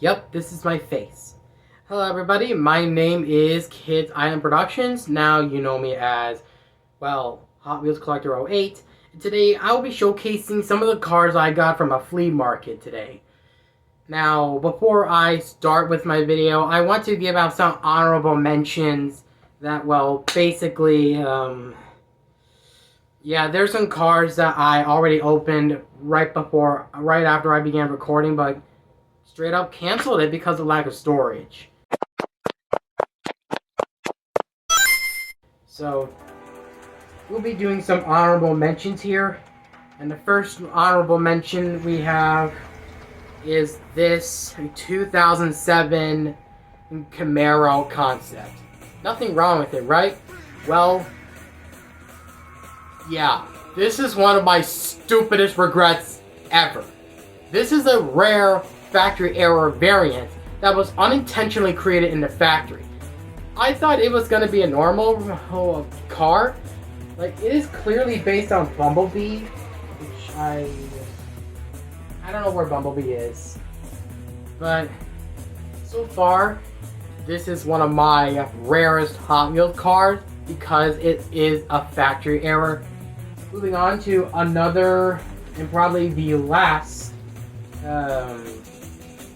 Yep, this is my face. Hello everybody, my name is Kids Island Productions. Now you know me as, well, Hot Wheels Collector 08. And today I will be showcasing some of the cars I got from a flea market today. Now, before I start with my video, I want to give out some honorable mentions that, well, basically, yeah, there's some cars that I already opened right after I began recording, but straight up canceled it because of lack of storage. So, we'll be doing some honorable mentions here. And the first honorable mention we have is this 2007 Camaro concept. Nothing wrong with it, right? Well, yeah, this is one of my stupidest regrets ever. This is a rare factory error variant that was unintentionally created in the factory. I thought it was going to be a normal car. Like, it is clearly based on Bumblebee, which I don't know where Bumblebee is. But so far, this is one of my rarest Hot Wheels cars because it is a factory error. Moving on to another, and probably the last,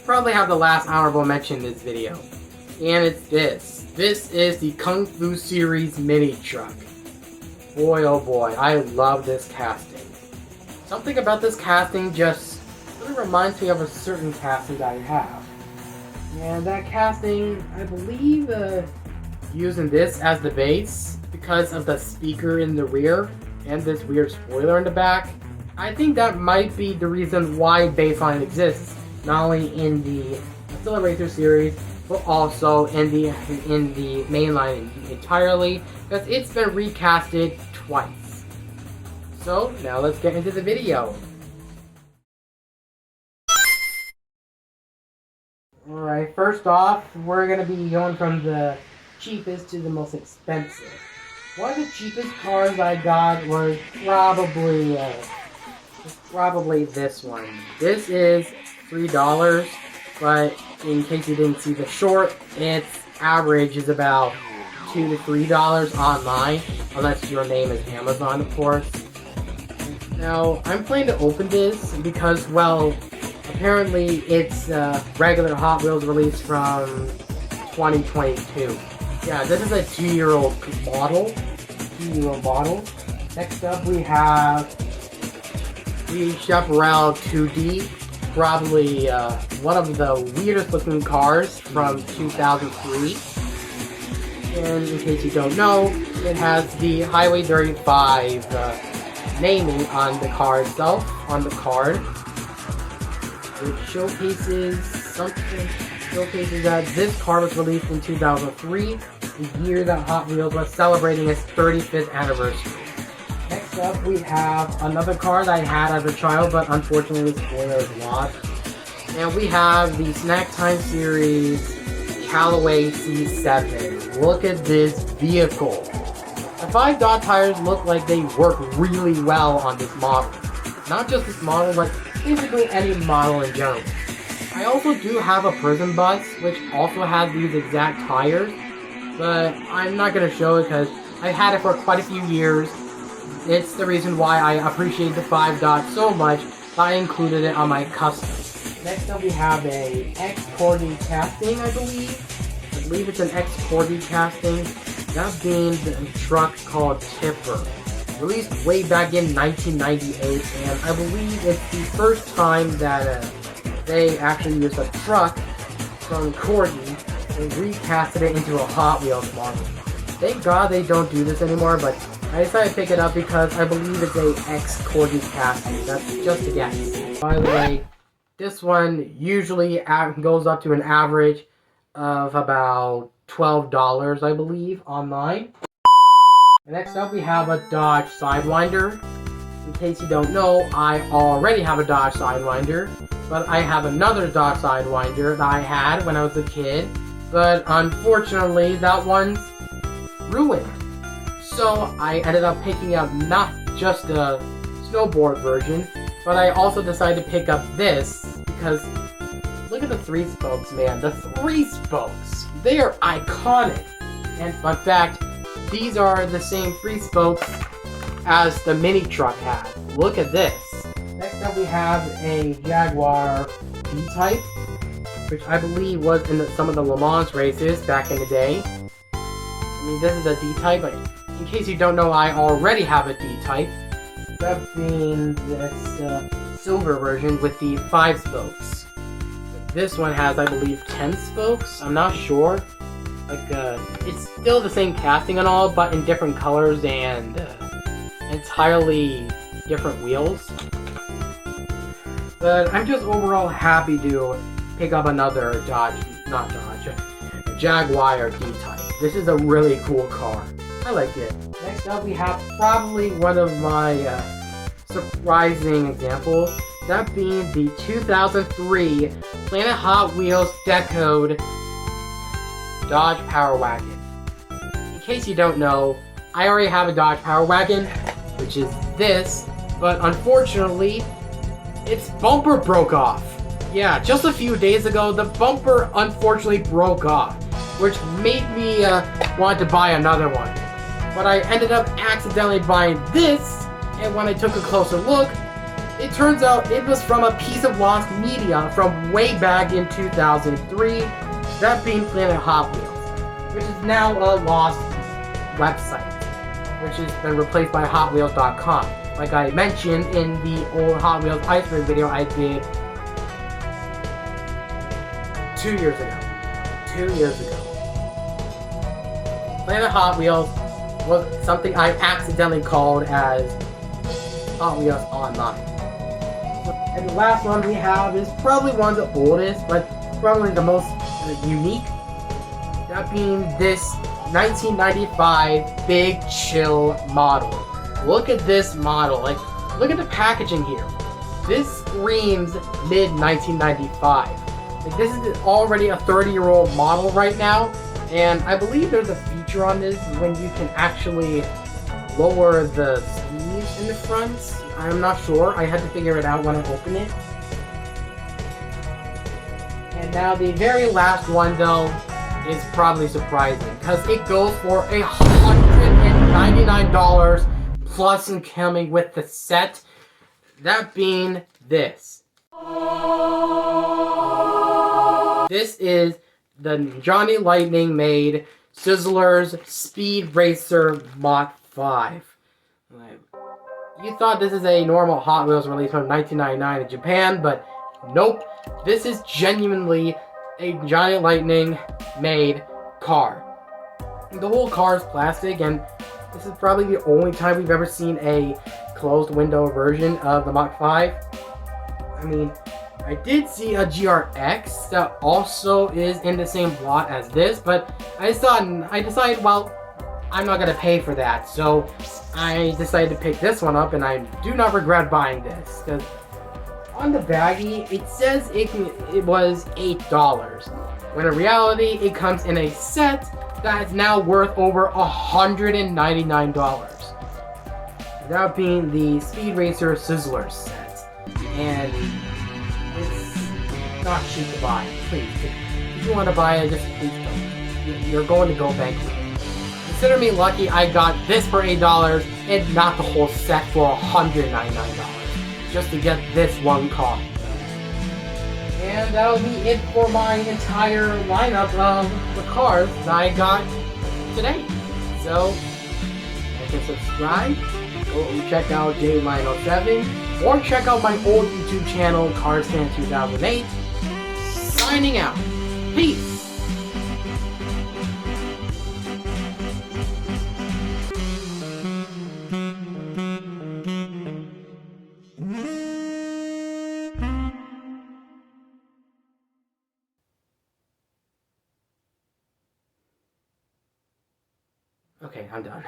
probably have the last honorable mention in this video. And it's this. This is the Kung Fu Series mini truck. Boy oh boy, I love this casting. Something about this casting just really reminds me of a certain casting that I have. And that casting, I believe, using this as the base because of the speaker in the rear and this weird spoiler in the back. I think that might be the reason why Baseline exists, not only in the Accelerator series, but also in the mainline entirely, because it's been recasted twice. So now let's get into the video. Alright, first off, we're going to be going from the cheapest to the most expensive. One of the cheapest cars I got was probably this one. This is $3, but in case you didn't see the short, its average is about $2 to $3 online, unless your name is Amazon, of course. Now, I'm planning to open this because, well, apparently it's regular Hot Wheels release from 2022. Yeah, this is a 2-year-old model. Next up, we have the Chaparral 2D. Probably one of the weirdest looking cars from 2003. And in case you don't know, it has the Highway 35 naming on the car itself, on the card. It showcases that this car was released in 2003, the year that Hot Wheels was celebrating its 35th anniversary. Next up, we have another car that I had as a child, but unfortunately the spoiler is lost. And we have the Snack Time Series Callaway C7. Look at this vehicle. The 5 dot tires look like they work really well on this model. Not just this model, but basically any model in general. I also do have a Prism bus, which also has these exact tires, but I'm not going to show it because I've had it for quite a few years. It's the reason why I appreciate the 5 dot so much that I included it on my custom. Next up we have a X-Cordy casting, I believe. I believe it's an X-Cordy casting. That being a truck called Tipper. Released way back in 1998, and I believe it's the first time that they actually used a truck from Cordy and recasted it into a Hot Wheels model. Thank God they don't do this anymore, but I decided to pick it up because I believe it's a X-Cordy casting. That's just a guess. By the way, this one usually goes up to an average of about $12, I believe, online. Next up, we have a Dodge Sidewinder. In case you don't know, I already have a Dodge Sidewinder, but I have another Dodge Sidewinder that I had when I was a kid, but unfortunately, that one's ruined. So I ended up picking up not just a snowboard version, but I also decided to pick up this because look look at the 3 spokes, man. The 3 spokes, they are iconic. And fun fact, these are the same 3 spokes as the mini truck had. Look at this. Next up we have a Jaguar D-Type, which I believe was in some of the Le Mans races back in the day. I mean, this is a D-Type, but in case you don't know, I already have a D-Type. That being this silver version with the 5 spokes. This one has, I believe, 10 spokes. I'm not sure. It's still the same casting and all, but in different colors and entirely different wheels. But I'm just overall happy to pick up another Jaguar D-Type. This is a really cool car. I like it. Next up we have probably one of my surprising examples, that being the 2003 Planet Hot Wheels Decode Dodge Power Wagon. In case you don't know, I already have a Dodge Power Wagon, which is this, but unfortunately, its bumper broke off. Yeah, just a few days ago, the bumper unfortunately broke off, which made me want to buy another one. But I ended up accidentally buying this, and when I took a closer look, it turns out it was from a piece of lost media from way back in 2003, that being Planet Hot Wheels, which is now a lost website, which has been replaced by HotWheels.com. Like I mentioned in the old Hot Wheels iceberg video I did 2 years ago. 2 years ago. Planet Hot Wheels was something I accidentally called as Hot Wheels Online. And the last one we have is probably one of the oldest, but probably the most unique. That being this 1995 Big Chill model. Look at this model. Look at the packaging here. This screams mid-1995. This is already a 30-year-old model right now, and I believe there's a feature on this when you can actually lower the sleeves in the front. I'm not sure. I had to figure it out when I opened it. And now the very last one, though, is probably surprising because it goes for $199 plus and coming with the set. That being this. This is the Johnny Lightning made Sizzlers Speed Racer Mach 5. You thought this is a normal Hot Wheels release from 1999 in Japan, but nope. This is genuinely a Johnny Lightning made car. The whole car is plastic, and this is probably the only time we've ever seen a closed window version of the Mach 5. I mean, I did see a GRX that also is in the same lot as this, but I decided, well, I'm not gonna pay for that, so I decided to pick this one up, and I do not regret buying this, because on the baggie, it says it was $8, when in reality, it comes in a set that is now worth over $199. That being the Speed Racer Sizzlers set, and it's not cheap to buy. Please, if you want to buy it, just please don't. You're going to go bankrupt. Consider me lucky I got this for $8 and not the whole set for $199 just to get this one car. And that'll be it for my entire lineup of the cars that I got today. So, like and subscribe, go check out JLine07, or check out my old YouTube channel, CarsFan2008. Signing out. Peace! Okay, I'm done.